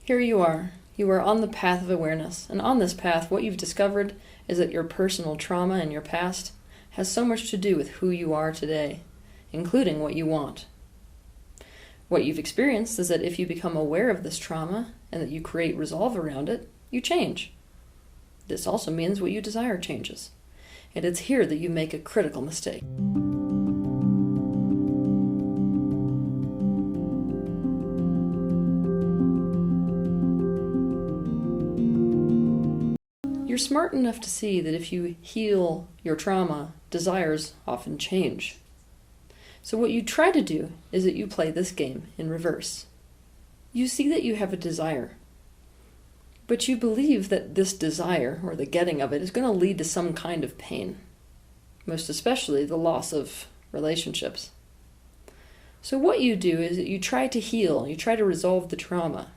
Here you are. You are on the path of awareness, and on this path, what you've discovered is that your personal trauma in your past has so much to do with who you are today, including what you want. What you've experienced is that if you become aware of this trauma and that you create resolve around it, you change. This also means what you desire changes. And it's here that you make a critical mistake. You're smart enough to see that if you heal your trauma, desires often change. So what you try to do is that you play this game in reverse. You see that you have a desire, but you believe that this desire, or the getting of it, is going to lead to some kind of pain, most especially the loss of relationships. So what you do is that you try to heal, you try to resolve the trauma,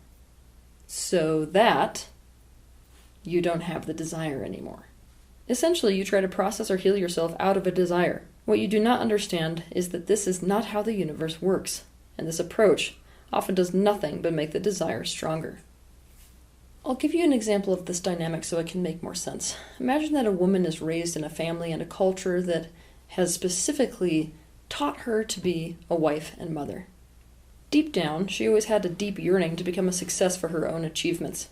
so that you don't have the desire anymore. Essentially, you try to process or heal yourself out of a desire. What you do not understand is that this is not how the universe works, and this approach often does nothing but make the desire stronger. I'll give you an example of this dynamic so it can make more sense. Imagine that a woman is raised in a family and a culture that has specifically taught her to be a wife and mother. Deep down, she always had a deep yearning to become a success for her own achievements.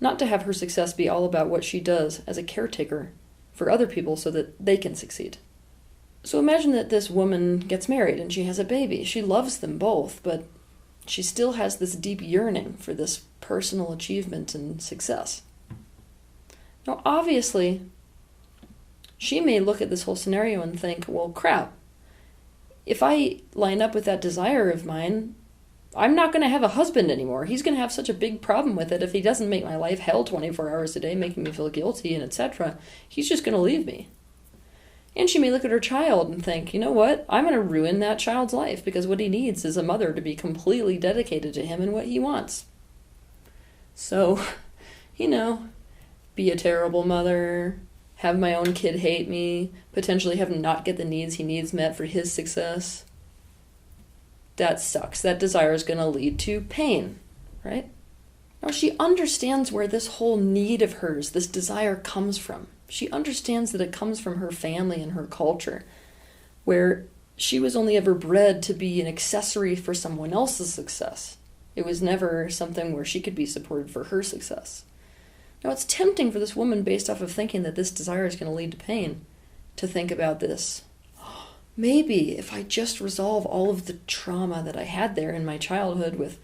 Not to have her success be all about what she does as a caretaker for other people so that they can succeed. So imagine that this woman gets married and she has a baby. She loves them both, but she still has this deep yearning for this personal achievement and success. Now, obviously, she may look at this whole scenario and think, well, crap, if I line up with that desire of mine, I'm not going to have a husband anymore. He's going to have such a big problem with it if he doesn't make my life hell 24 hours a day, making me feel guilty and etc. He's just going to leave me. And she may look at her child and think, you know what? I'm going to ruin that child's life because what he needs is a mother to be completely dedicated to him and what he wants. So, be a terrible mother, have my own kid hate me, potentially have him not get the needs he needs met for his success. That sucks. That desire is going to lead to pain, right? Now, she understands where this whole need of hers, this desire, comes from. She understands that it comes from her family and her culture, where she was only ever bred to be an accessory for someone else's success. It was never something where she could be supported for her success. Now, it's tempting for this woman, based off of thinking that this desire is going to lead to pain, to think about this. Maybe if I just resolve all of the trauma that I had there in my childhood with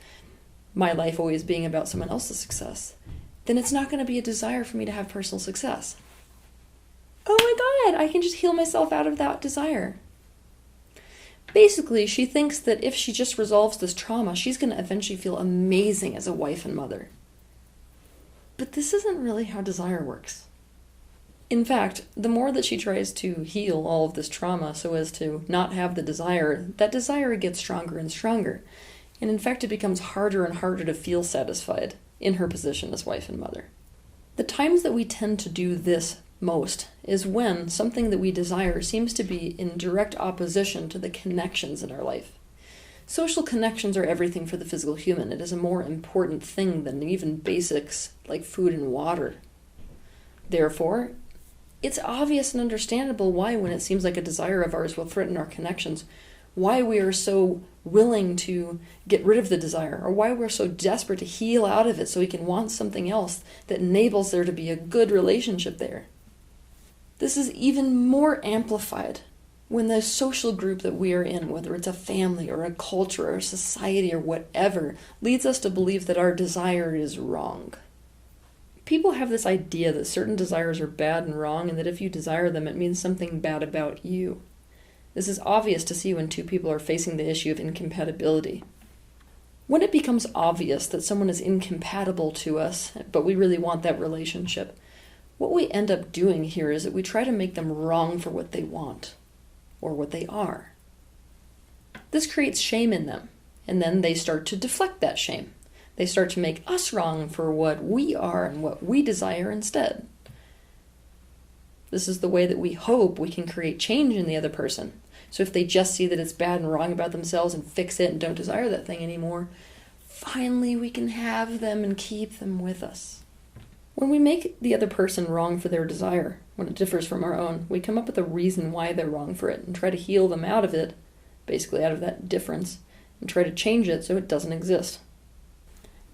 my life always being about someone else's success, then it's not going to be a desire for me to have personal success. Oh my God, I can just heal myself out of that desire. Basically, she thinks that if she just resolves this trauma, she's going to eventually feel amazing as a wife and mother. But this isn't really how desire works. In fact, the more that she tries to heal all of this trauma so as to not have the desire, that desire gets stronger and stronger. And in fact, it becomes harder and harder to feel satisfied in her position as wife and mother. The times that we tend to do this most is when something that we desire seems to be in direct opposition to the connections in our life. Social connections are everything for the physical human. It is a more important thing than even basics like food and water. Therefore, it's obvious and understandable why, when it seems like a desire of ours will threaten our connections, why we are so willing to get rid of the desire, or why we're so desperate to heal out of it so we can want something else that enables there to be a good relationship there. This is even more amplified when the social group that we are in, whether it's a family or a culture or a society or whatever, leads us to believe that our desire is wrong. People have this idea that certain desires are bad and wrong, and that if you desire them, it means something bad about you. This is obvious to see when two people are facing the issue of incompatibility. When it becomes obvious that someone is incompatible to us, but we really want that relationship, what we end up doing here is that we try to make them wrong for what they want, or what they are. This creates shame in them, and then they start to deflect that shame. They start to make us wrong for what we are and what we desire instead. This is the way that we hope we can create change in the other person. So if they just see that it's bad and wrong about themselves and fix it and don't desire that thing anymore, finally we can have them and keep them with us. When we make the other person wrong for their desire, when it differs from our own, we come up with a reason why they're wrong for it and try to heal them out of it, basically out of that difference, and try to change it so it doesn't exist.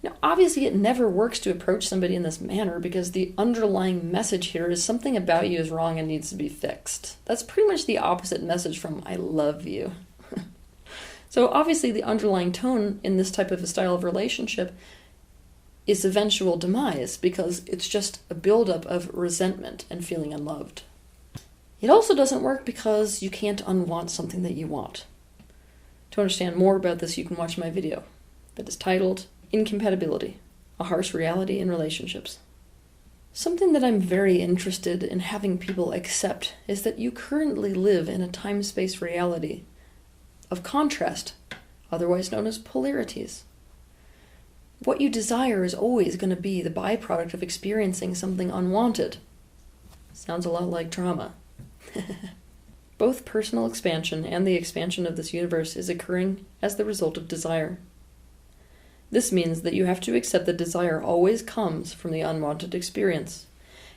Now, obviously it never works to approach somebody in this manner because the underlying message here is something about you is wrong and needs to be fixed. That's pretty much the opposite message from I love you. So obviously the underlying tone in this type of a style of relationship is eventual demise because it's just a buildup of resentment and feeling unloved. It also doesn't work because you can't unwant something that you want. To understand more about this, you can watch my video that is titled Incompatibility, a Harsh Reality in Relationships. Something that I'm very interested in having people accept is that you currently live in a time-space reality of contrast, otherwise known as polarities. What you desire is always going to be the byproduct of experiencing something unwanted. Sounds a lot like trauma. Both personal expansion and the expansion of this universe is occurring as the result of desire. This means that you have to accept that desire always comes from the unwanted experience.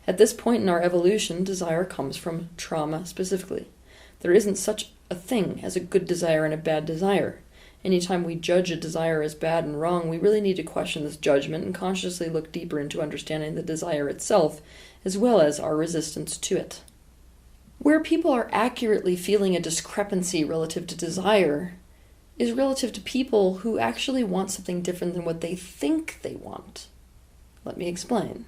At this point in our evolution, desire comes from trauma specifically. There isn't such a thing as a good desire and a bad desire. Anytime we judge a desire as bad and wrong, we really need to question this judgment and consciously look deeper into understanding the desire itself, as well as our resistance to it. Where people are accurately feeling a discrepancy relative to desire is relative to people who actually want something different than what they think they want. Let me explain.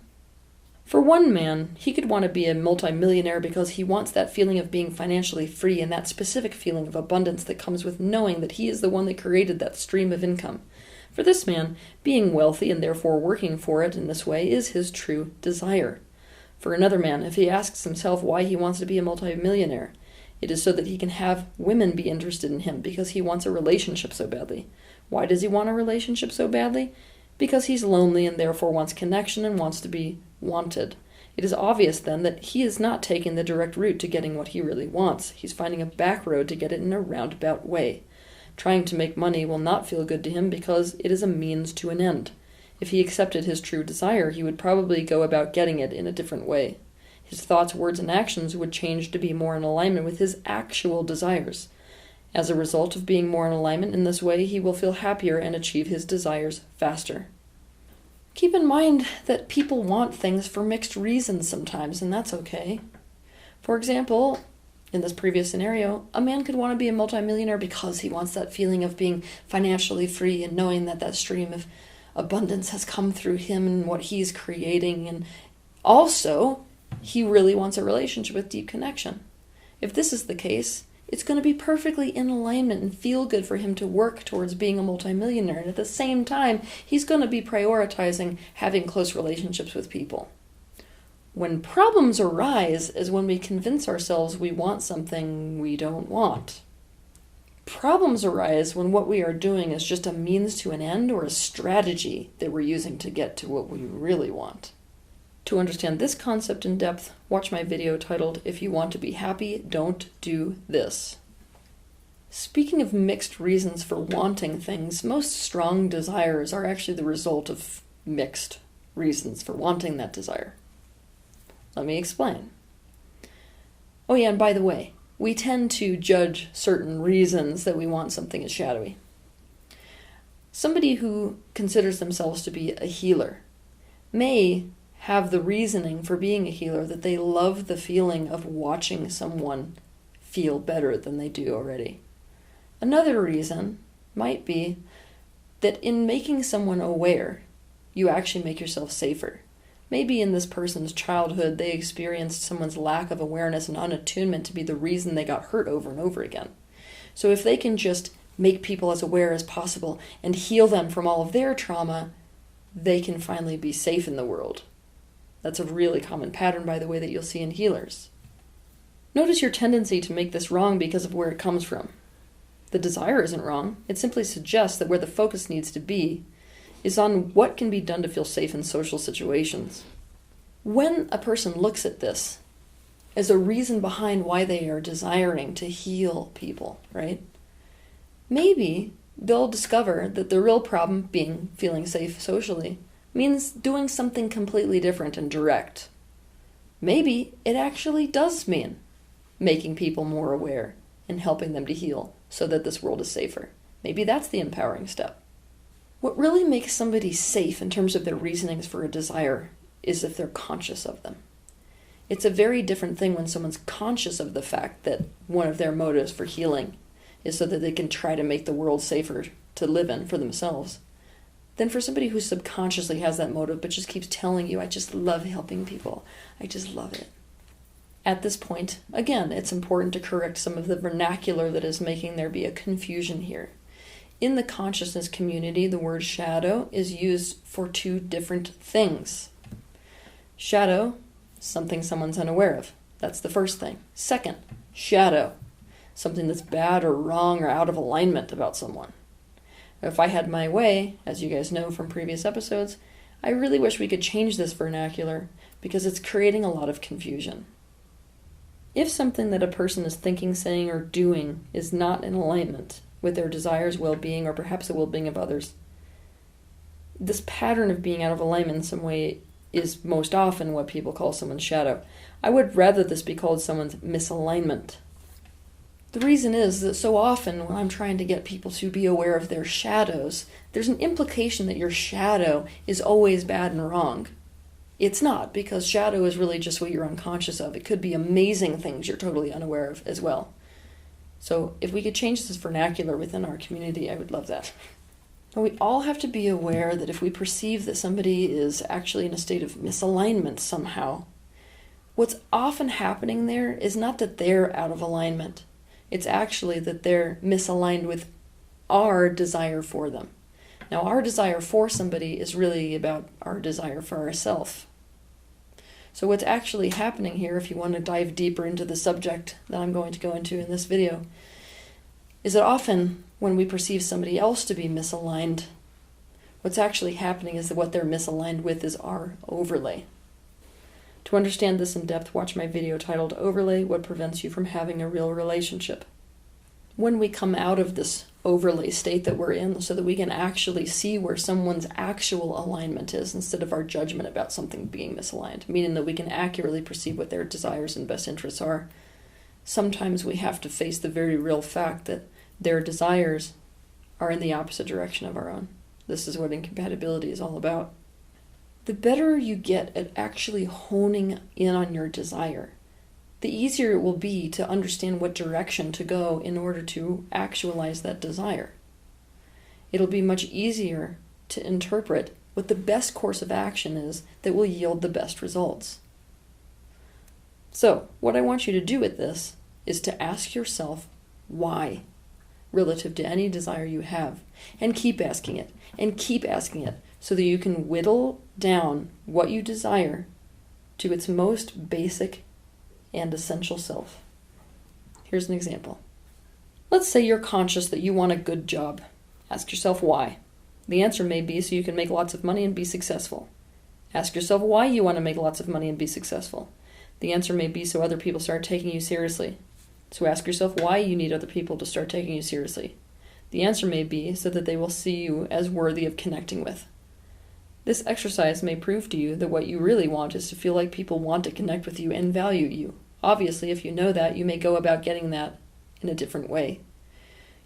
For one man, he could want to be a multimillionaire because he wants that feeling of being financially free and that specific feeling of abundance that comes with knowing that he is the one that created that stream of income. For this man, being wealthy and therefore working for it in this way is his true desire. For another man, if he asks himself why he wants to be a multimillionaire, it is so that he can have women be interested in him because he wants a relationship so badly. Why does he want a relationship so badly? Because he's lonely and therefore wants connection and wants to be wanted. It is obvious then that he is not taking the direct route to getting what he really wants. He's finding a back road to get it in a roundabout way. Trying to make money will not feel good to him because it is a means to an end. If he accepted his true desire, he would probably go about getting it in a different way. His thoughts, words, and actions would change to be more in alignment with his actual desires. As a result of being more in alignment in this way, he will feel happier and achieve his desires faster. Keep in mind that people want things for mixed reasons sometimes, and that's okay. For example, in this previous scenario, a man could want to be a multimillionaire because he wants that feeling of being financially free and knowing that that stream of abundance has come through him and what he's creating, and also he really wants a relationship with deep connection. If this is the case, it's going to be perfectly in alignment and feel good for him to work towards being a multimillionaire. And at the same time, he's going to be prioritizing having close relationships with people. When problems arise is when we convince ourselves we want something we don't want. Problems arise when what we are doing is just a means to an end or a strategy that we're using to get to what we really want. To understand this concept in depth, watch my video titled, If You Want to Be Happy, Don't Do This. Speaking of mixed reasons for wanting things, most strong desires are actually the result of mixed reasons for wanting that desire. Let me explain. Oh yeah, and by the way, we tend to judge certain reasons that we want something as shadowy. Somebody who considers themselves to be a healer may have the reasoning for being a healer that they love the feeling of watching someone feel better than they do already. Another reason might be that in making someone aware, you actually make yourself safer. Maybe in this person's childhood, they experienced someone's lack of awareness and unattunement to be the reason they got hurt over and over again. So if they can just make people as aware as possible and heal them from all of their trauma, they can finally be safe in the world. That's a really common pattern, by the way, that you'll see in healers. Notice your tendency to make this wrong because of where it comes from. The desire isn't wrong. It simply suggests that where the focus needs to be is on what can be done to feel safe in social situations. When a person looks at this as a reason behind why they are desiring to heal people, right? Maybe they'll discover that the real problem, being feeling safe socially, means doing something completely different and direct. Maybe it actually does mean making people more aware and helping them to heal so that this world is safer. Maybe that's the empowering step. What really makes somebody safe in terms of their reasonings for a desire is if they're conscious of them. It's a very different thing when someone's conscious of the fact that one of their motives for healing is so that they can try to make the world safer to live in for themselves, than for somebody who subconsciously has that motive but just keeps telling you, I just love helping people. I just love it. At this point, again, it's important to correct some of the vernacular that is making there be a confusion here. In the consciousness community, the word shadow is used for two different things. Shadow, something someone's unaware of. That's the first thing. Second, shadow, something that's bad or wrong or out of alignment about someone. If I had my way, as you guys know from previous episodes, I really wish we could change this vernacular because it's creating a lot of confusion. If something that a person is thinking, saying, or doing is not in alignment with their desires, well-being, or perhaps the well-being of others, this pattern of being out of alignment in some way is most often what people call someone's shadow. I would rather this be called someone's misalignment. The reason is that so often when I'm trying to get people to be aware of their shadows, there's an implication that your shadow is always bad and wrong. It's not, because shadow is really just what you're unconscious of. It could be amazing things you're totally unaware of as well. So if we could change this vernacular within our community, I would love that. But we all have to be aware that if we perceive that somebody is actually in a state of misalignment somehow, what's often happening there is not that they're out of alignment. It's actually that they're misaligned with our desire for them. Now, our desire for somebody is really about our desire for ourselves. So what's actually happening here, if you want to dive deeper into the subject that I'm going to go into in this video, is that often when we perceive somebody else to be misaligned, what's actually happening is that what they're misaligned with is our overlay. To understand this in depth, watch my video titled Overlay, What Prevents You from Having a Real Relationship. When we come out of this overlay state that we're in, so that we can actually see where someone's actual alignment is instead of our judgment about something being misaligned, meaning that we can accurately perceive what their desires and best interests are, sometimes we have to face the very real fact that their desires are in the opposite direction of our own. This is what incompatibility is all about. The better you get at actually honing in on your desire, the easier it will be to understand what direction to go in order to actualize that desire. It'll be much easier to interpret what the best course of action is that will yield the best results. So, what I want you to do with this is to ask yourself why, relative to any desire you have, and keep asking it, so that you can whittle down what you desire to its most basic and essential self. Here's an example. Let's say you're conscious that you want a good job. Ask yourself why. The answer may be so you can make lots of money and be successful. Ask yourself why you want to make lots of money and be successful. The answer may be so other people start taking you seriously. So ask yourself why you need other people to start taking you seriously. The answer may be so that they will see you as worthy of connecting with. This exercise may prove to you that what you really want is to feel like people want to connect with you and value you. Obviously, if you know that, you may go about getting that in a different way.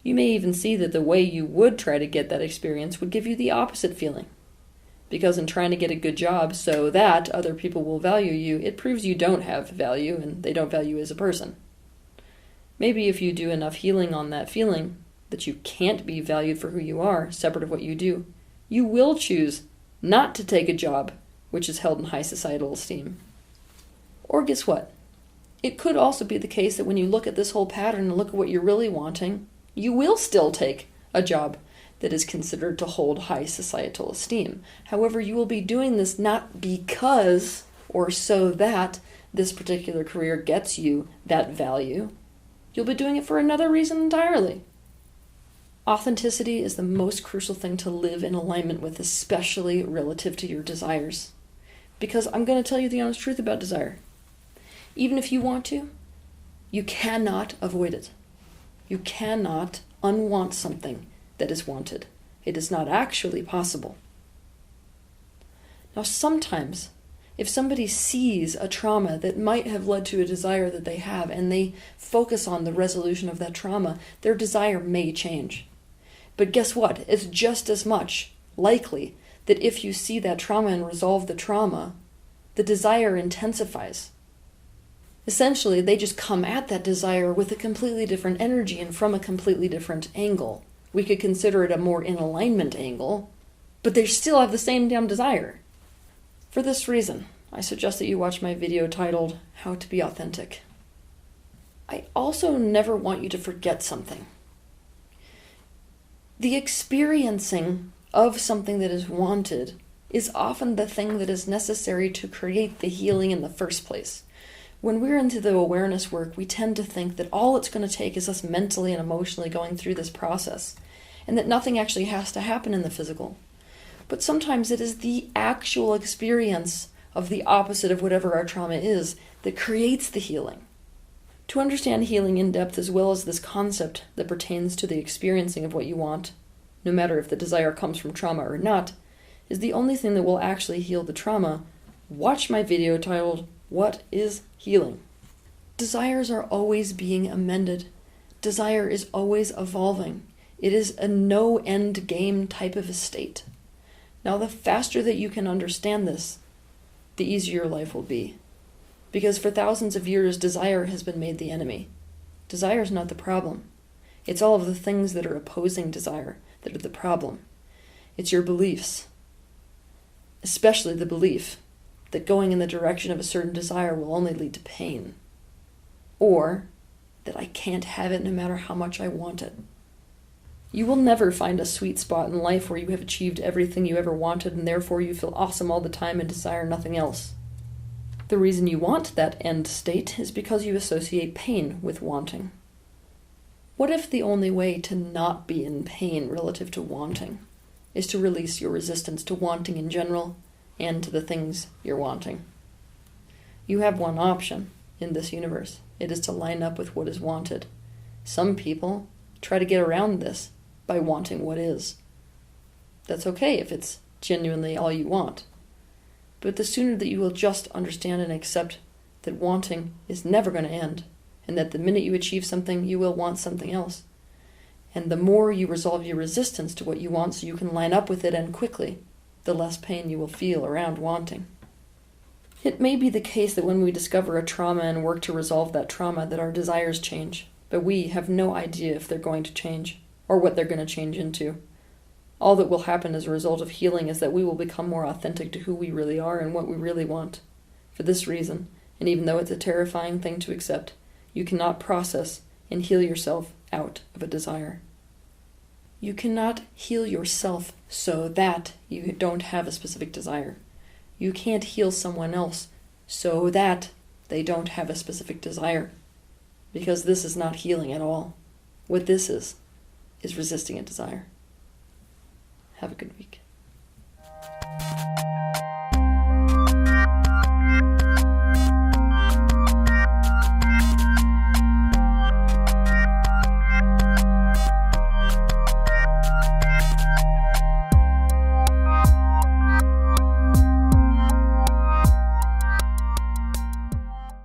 You may even see that the way you would try to get that experience would give you the opposite feeling. Because in trying to get a good job so that other people will value you, it proves you don't have value and they don't value you as a person. Maybe if you do enough healing on that feeling that you can't be valued for who you are, separate of what you do, you will choose not to take a job which is held in high societal esteem. Or guess what? It could also be the case that when you look at this whole pattern and look at what you're really wanting, you will still take a job that is considered to hold high societal esteem. However, you will be doing this not because or so that this particular career gets you that value. You'll be doing it for another reason entirely. Authenticity is the most crucial thing to live in alignment with, especially relative to your desires. Because I'm going to tell you the honest truth about desire. Even if you want to, you cannot avoid it. You cannot unwant something that is wanted. It is not actually possible. Now, sometimes, if somebody sees a trauma that might have led to a desire that they have, and they focus on the resolution of that trauma, their desire may change. But guess what? It's just as much likely that if you see that trauma and resolve the trauma, the desire intensifies. Essentially, they just come at that desire with a completely different energy and from a completely different angle. We could consider it a more in alignment angle, but they still have the same damn desire. For this reason, I suggest that you watch my video titled, How to Be Authentic. I also never want you to forget something. The experiencing of something that is wanted is often the thing that is necessary to create the healing in the first place. When we're into the awareness work, we tend to think that all it's going to take is us mentally and emotionally going through this process, and that nothing actually has to happen in the physical. But sometimes it is the actual experience of the opposite of whatever our trauma is that creates the healing. To understand healing in depth, as well as this concept that pertains to the experiencing of what you want, no matter if the desire comes from trauma or not, is the only thing that will actually heal the trauma, watch my video titled, What is Healing? Desires are always being amended. Desire is always evolving. It is a no-end game type of a state. Now, the faster that you can understand this, the easier your life will be. Because for thousands of years, desire has been made the enemy. Desire is not the problem. It's all of the things that are opposing desire that are the problem. It's your beliefs, especially the belief that going in the direction of a certain desire will only lead to pain, or that I can't have it no matter how much I want it. You will never find a sweet spot in life where you have achieved everything you ever wanted and therefore you feel awesome all the time and desire nothing else. The reason you want that end state is because you associate pain with wanting. What if the only way to not be in pain relative to wanting is to release your resistance to wanting in general and to the things you're wanting? You have one option in this universe. It is to line up with what is wanted. Some people try to get around this by wanting what is. That's okay if it's genuinely all you want. But the sooner that you will just understand and accept that wanting is never going to end, and that the minute you achieve something, you will want something else. And the more you resolve your resistance to what you want so you can line up with it and quickly, the less pain you will feel around wanting. It may be the case that when we discover a trauma and work to resolve that trauma, that our desires change, but we have no idea if they're going to change, or what they're going to change into. All that will happen as a result of healing is that we will become more authentic to who we really are and what we really want. For this reason, and even though it's a terrifying thing to accept, you cannot process and heal yourself out of a desire. You cannot heal yourself so that you don't have a specific desire. You can't heal someone else so that they don't have a specific desire. Because this is not healing at all. What this is resisting a desire. Have a good week.